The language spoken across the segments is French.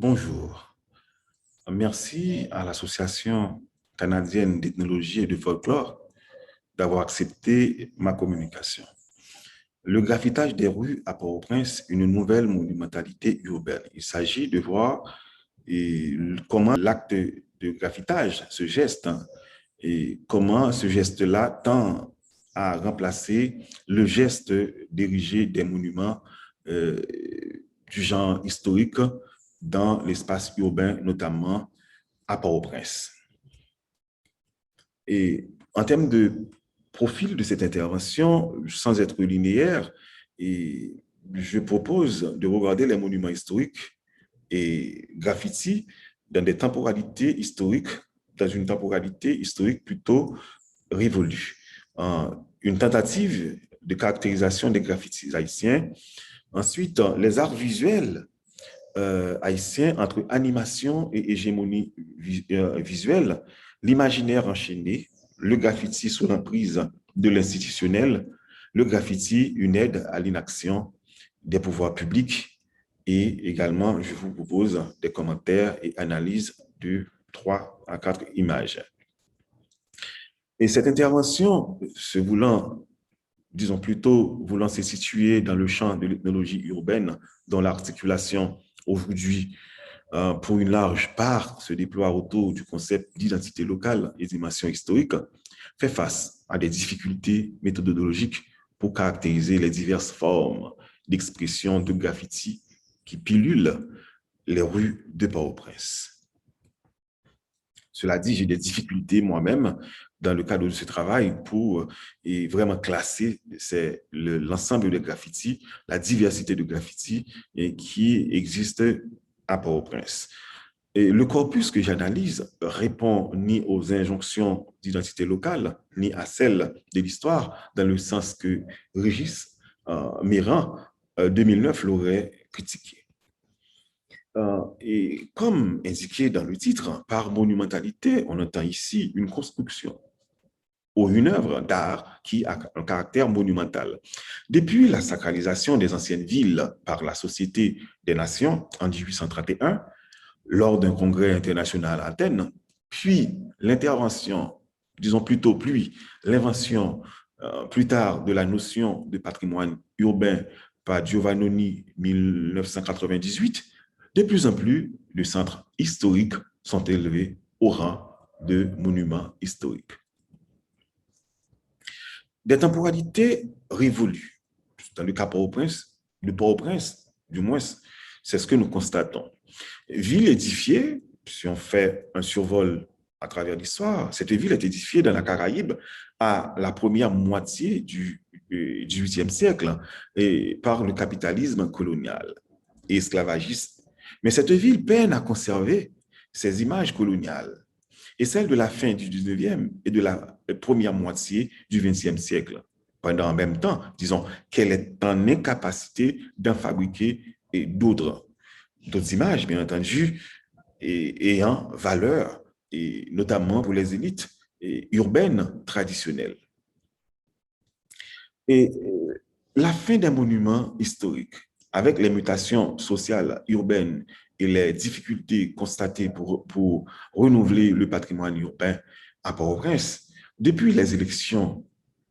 Bonjour. Merci à l'Association canadienne d'ethnologie et de folklore d'avoir accepté ma communication. Le graffitage des rues à Port-au-Prince, une nouvelle monumentalité urbaine. Il s'agit de voir comment l'acte de graffitage, ce geste, et comment ce geste-là tend à remplacer le geste d'ériger des monuments du genre historique dans l'espace urbain, notamment à Port-au-Prince. Et en termes de profil de cette intervention, sans être linéaire, et je propose de regarder les monuments historiques et graffitis dans des temporalités historiques, dans une temporalité historique plutôt révolue. Une tentative de caractérisation des graffitis haïtiens. Ensuite, les arts visuels haïtiens entre animation et hégémonie visuelle, l'imaginaire enchaîné, le graffiti sous l'emprise de l'institutionnel, le graffiti, une aide à l'inaction des pouvoirs publics. Et également, je vous propose des commentaires et analyses de 3 à 4 images. Et cette intervention, se voulant, disons plutôt, voulant se situer dans le champ de l'ethnologie urbaine, dont l'articulation aujourd'hui, pour une large part, se déploie autour du concept d'identité locale et dimension historique, fait face à des difficultés méthodologiques pour caractériser les diverses formes d'expression de graffiti qui pilulent les rues de Port-au-Prince. Cela dit, j'ai des difficultés moi-même dans le cadre de ce travail pour vraiment classer l'ensemble des graffitis, la diversité de graffitis qui existent à Port-au-Prince. Et le corpus que j'analyse répond ni aux injonctions d'identité locale, ni à celles de l'histoire, dans le sens que Régis Méran, 2009, l'aurait critiqué. Et comme indiqué dans le titre, par monumentalité, on entend ici une construction ou une œuvre d'art qui a un caractère monumental. Depuis la sacralisation des anciennes villes par la Société des Nations en 1831, lors d'un congrès international à Athènes, puis l'intervention, disons plutôt puis l'invention plus tard de la notion de patrimoine urbain par Giovannoni 1998, de plus en plus de centres historiques sont élevés au rang de monuments historiques. Des temporalités révolues. Dans le cas de Port-au-Prince, du moins, c'est ce que nous constatons. Ville édifiée, si on fait un survol à travers l'histoire, cette ville est édifiée dans la Caraïbe à la première moitié du XVIIIe siècle et par le capitalisme colonial et esclavagiste. Mais cette ville peine à conserver ses images coloniales et celles de la fin du 19e et de la première moitié du 20e siècle. Pendant en même temps, disons qu'elle est en incapacité d'en fabriquer d'autres images, bien entendu, ayant valeur, et notamment pour les élites urbaines traditionnelles. Et la fin des monuments historiques, avec les mutations sociales urbaines et les difficultés constatées pour renouveler le patrimoine urbain à Port-au-Prince, depuis les élections,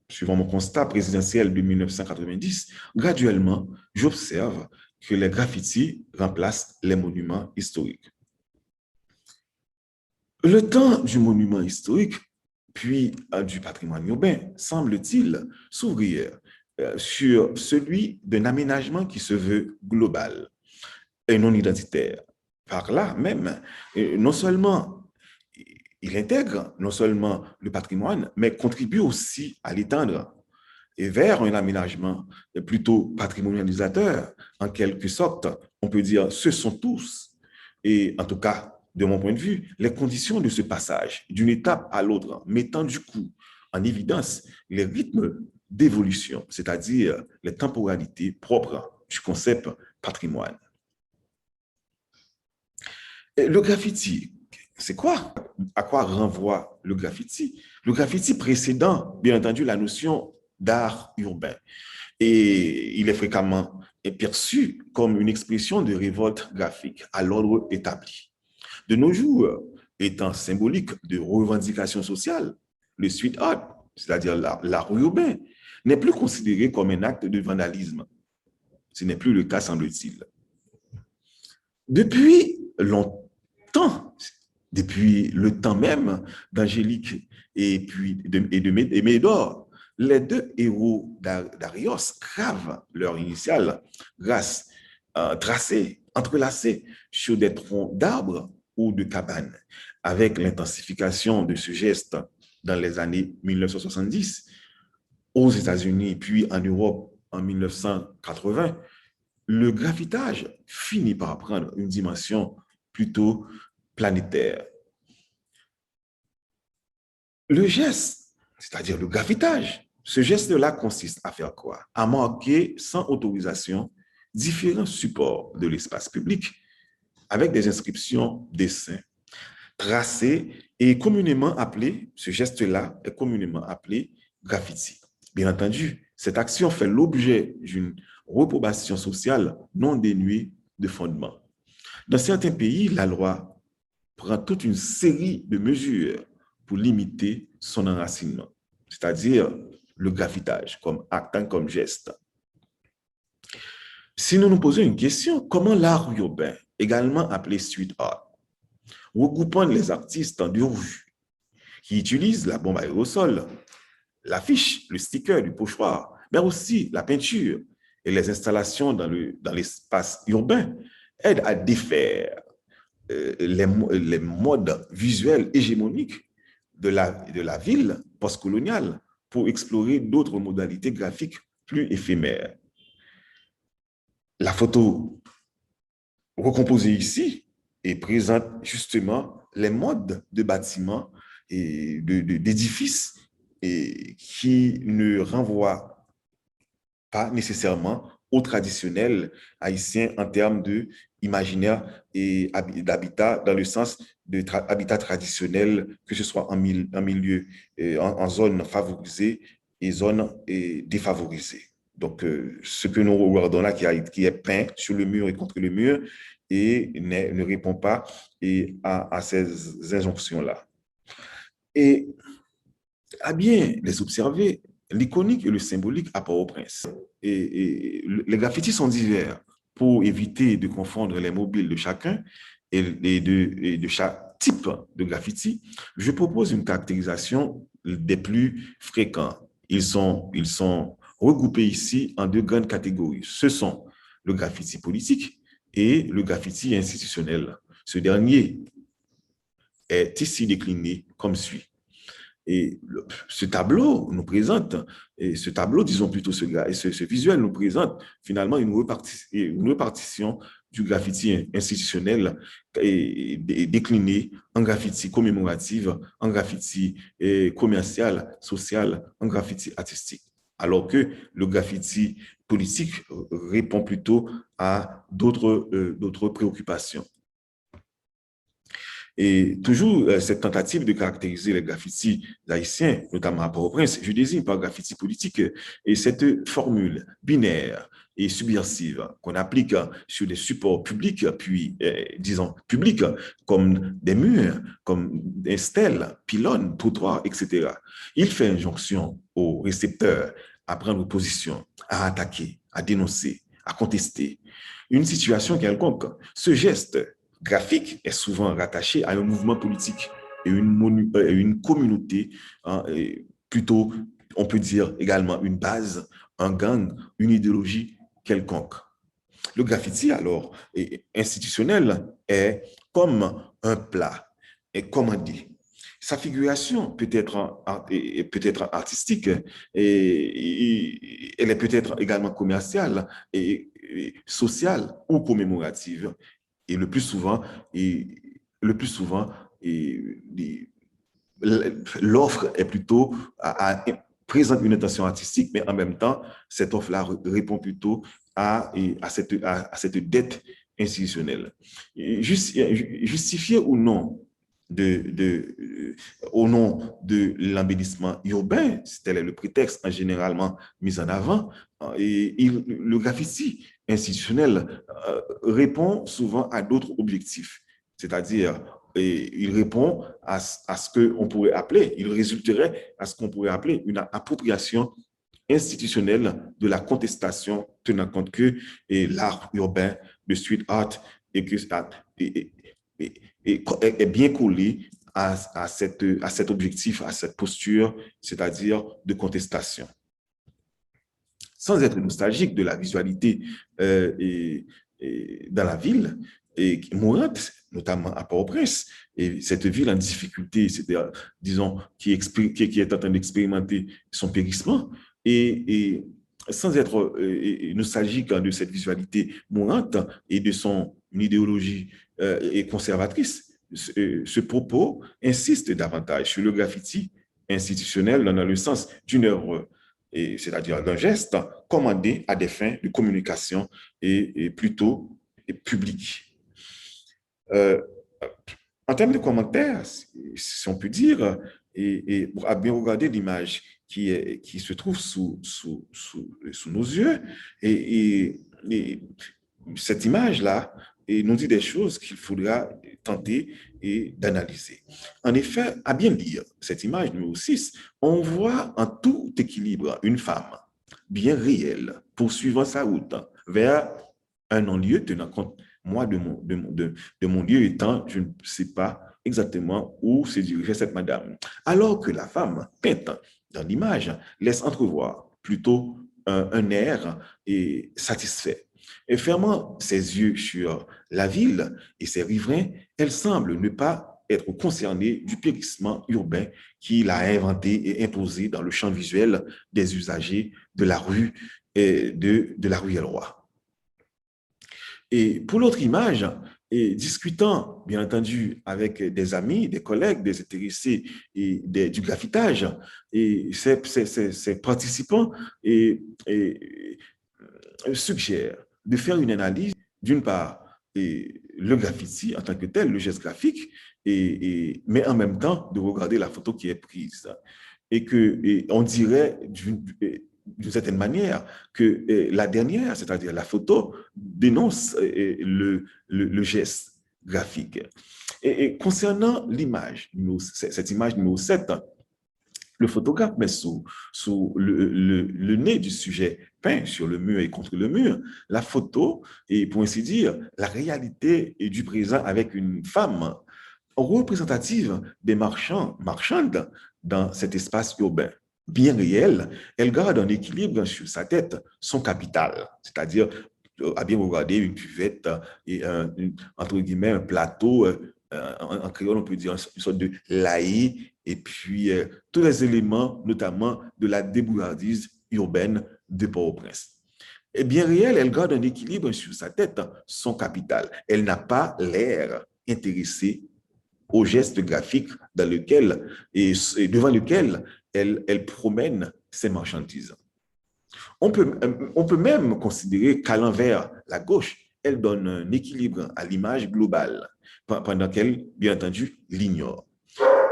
suivant mon constat présidentiel de 1990, graduellement, j'observe que les graffitis remplacent les monuments historiques. Le temps du monument historique, puis du patrimoine urbain, semble-t-il, s'ouvrir sur celui d'un aménagement qui se veut global et non identitaire. Par là même, non seulement il intègre non seulement le patrimoine, mais contribue aussi à l'étendre et vers un aménagement plutôt patrimonialisateur, en quelque sorte, on peut dire ce sont tous, et en tout cas, de mon point de vue, les conditions de ce passage d'une étape à l'autre, mettant du coup en évidence les rythmes d'évolution, c'est-à-dire les temporalités propres du concept patrimoine. Et le graffiti, c'est quoi? À quoi renvoie le graffiti? Le graffiti précédant, bien entendu, la notion d'art urbain. Et il est fréquemment est perçu comme une expression de révolte graphique à l'ordre établi. De nos jours, étant symbolique de revendication sociale, le street art, c'est-à-dire l'art urbain, n'est plus considéré comme un acte de vandalisme. Ce n'est plus le cas, semble-t-il. Depuis longtemps, depuis le temps même d'Angélique et Médor, les deux héros d'Arios gravent leur initiale grâce tracée, entrelacée sur des troncs d'arbres ou de cabanes. Avec l'intensification de ce geste dans les années 1970, aux États-Unis puis en Europe en 1980, le graffitage finit par prendre une dimension plutôt planétaire. Le geste, c'est-à-dire le graffitage, ce geste-là consiste à faire quoi? À marquer sans autorisation différents supports de l'espace public avec des inscriptions, dessins, tracés et communément appelé, ce geste-là est communément appelé graffiti. Bien entendu, cette action fait l'objet d'une reprobation sociale non dénuée de fondement. Dans certains pays, la loi prend toute une série de mesures pour limiter son enracinement, c'est-à-dire le graffitage comme acte, comme geste. Si nous nous posons une question, comment l'art urbain, également appelé street art, regroupant les artistes en deux revues qui utilisent la bombe aérosol, l'affiche, le sticker du pochoir, mais aussi la peinture et les installations dans l'espace urbain aident à défaire les modes visuels hégémoniques de la ville postcoloniale pour explorer d'autres modalités graphiques plus éphémères. La photo recomposée ici et présente justement les modes de bâtiments et d'édifices et qui ne renvoient pas nécessairement au traditionnel haïtien en termes d'imaginaire et d'habitat, dans le sens d'habitat traditionnel, que ce soit en milieu, en zone favorisée et zone défavorisée. Donc, ce que nous regardons là, qui est peint sur le mur et contre le mur, et ne répond pas à ces injonctions-là. Et à bien les observer, l'iconique et le symbolique à Port-au-Prince. Et les graffitis sont divers pour éviter de confondre les mobiles de chacun et de chaque type de graffiti. Je propose une caractérisation des plus fréquents. Ils sont regroupés ici en deux grandes catégories. Ce sont le graffiti politique et le graffiti institutionnel. Ce dernier est ici décliné comme suit. Et ce tableau nous présente, et ce tableau, disons plutôt ce visuel nous présente finalement une répartition du graffiti institutionnel décliné en graffiti commémoratif, en graffiti commercial, social, en graffiti artistique. Alors que le graffiti politique répond plutôt à d'autres préoccupations. Et toujours cette tentative de caractériser les graffitis haïtiens, notamment à Port-au-Prince, je désigne par graffiti politique et cette formule binaire et subversive qu'on applique sur des supports publics, puis, disons, publics, comme des murs, comme des stèles, pylônes, trottoirs, etc. Il fait injonction aux récepteurs à prendre position, à attaquer, à dénoncer, à contester une situation quelconque. Ce geste graphique est souvent rattaché à un mouvement politique et une communauté, hein, et plutôt, on peut dire également une base, un gang, une idéologie quelconque. Le graffiti, alors, institutionnel, est comme un plat, est commandé. Sa figuration peut être artistique, et elle est peut-être également commerciale, et sociale ou commémorative. Et le plus souvent, l'offre est plutôt présente une intention artistique, mais en même temps, cette offre-là répond plutôt à cette dette institutionnelle. Justifier ou non au nom de l'embellissement urbain, tel est le prétexte généralement mis en avant, et le graffiti institutionnel répond souvent à d'autres objectifs. C'est-à-dire, il répond à ce qu'on pourrait appeler, il résulterait à ce qu'on pourrait appeler une appropriation institutionnelle de la contestation, tenant compte que l'art urbain, le street art, et que, est, est bien collé à cet objectif, à cette posture, c'est-à-dire de contestation. Sans être nostalgique de la visualité dans la ville, mourante, notamment à Port-au-Prince, et cette ville en difficulté, c'est-à-dire, disons, qui est en train d'expérimenter son périssement, et sans être nostalgique de cette visualité mourante et de son idéologie conservatrice, ce propos insiste davantage sur le graffiti institutionnel dans le sens d'une œuvre, c'est-à-dire d'un geste commandé à des fins de communication et plutôt publique. En termes de commentaires, si on peut dire, et à bien regarder l'image qui se trouve sous nos yeux, et cette image-là nous dit des choses qu'il faudra tenter d'analyser. En effet, à bien lire cette image numéro 6, on voit en tout équilibre une femme bien réelle poursuivant sa route vers un non-lieu tenant compte, moi, de mon lieu étant, je ne sais pas exactement où se dirigeait cette madame. Alors que la femme peinte dans l'image laisse entrevoir plutôt un air satisfait. Et fermant ses yeux sur la ville et ses riverains, elle semble ne pas être concernée du périssement urbain qu'il a inventé et imposé dans le champ visuel des usagers de la rue de la rue Elroi. Et pour l'autre image, et discutant, bien entendu, avec des amis, des collègues, des intéressés du graffitage, et ces participants suggèrent de faire une analyse, d'une part, le graffiti en tant que tel, le geste graphique, mais en même temps de regarder la photo qui est prise. On dirait d'une certaine manière que la dernière, c'est-à-dire la photo, dénonce le geste graphique. Et concernant l'image, cette image numéro 7, le photographe met sous le nez du sujet peint sur le mur et contre le mur la photo et, pour ainsi dire, la réalité du présent avec une femme représentative des marchandes dans cet espace urbain. Bien réelle, elle garde un équilibre sur sa tête, son capital, c'est-à-dire à bien regarder une cuvette et entre guillemets un plateau, en créole on peut dire une sorte de laï, et puis tous les éléments, notamment de la débrouillardise urbaine de Port-au-Prince. Et bien réelle, elle garde un équilibre sur sa tête, son capital. Elle n'a pas l'air intéressée au geste graphique dans lequel et devant lequel elle promène ses marchandises. On peut même considérer qu'à l'envers, la gauche, elle donne un équilibre à l'image globale, pendant qu'elle, bien entendu, l'ignore.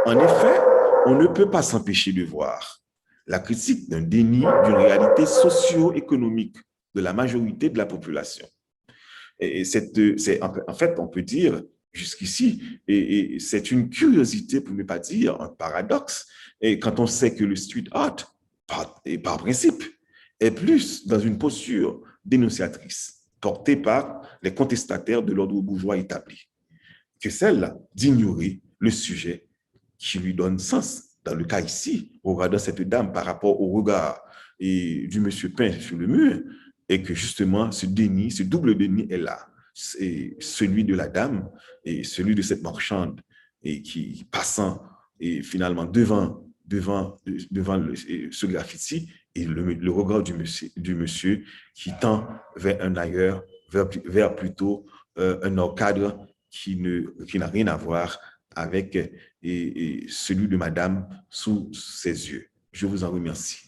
En effet, on ne peut pas s'empêcher de voir la critique d'un déni d'une réalité socio-économique de la majorité de la population. En fait, on peut dire jusqu'ici, et c'est une curiosité, pour ne pas dire un paradoxe, et quand on sait que le street art, par principe, est plus dans une posture dénonciatrice, portée par les contestataires de l'ordre bourgeois établi, que celle d'ignorer le sujet qui lui donne sens. Dans le cas ici, au regard de cette dame par rapport au regard du monsieur peint sur le mur, et que justement ce déni, ce double déni est là. C'est celui de la dame et celui de cette marchande et qui passant et finalement devant ce graffiti et le regard du monsieur qui tend vers un ailleurs, vers plutôt un autre cadre qui n'a rien à voir avec celui de madame sous ses yeux. Je vous en remercie.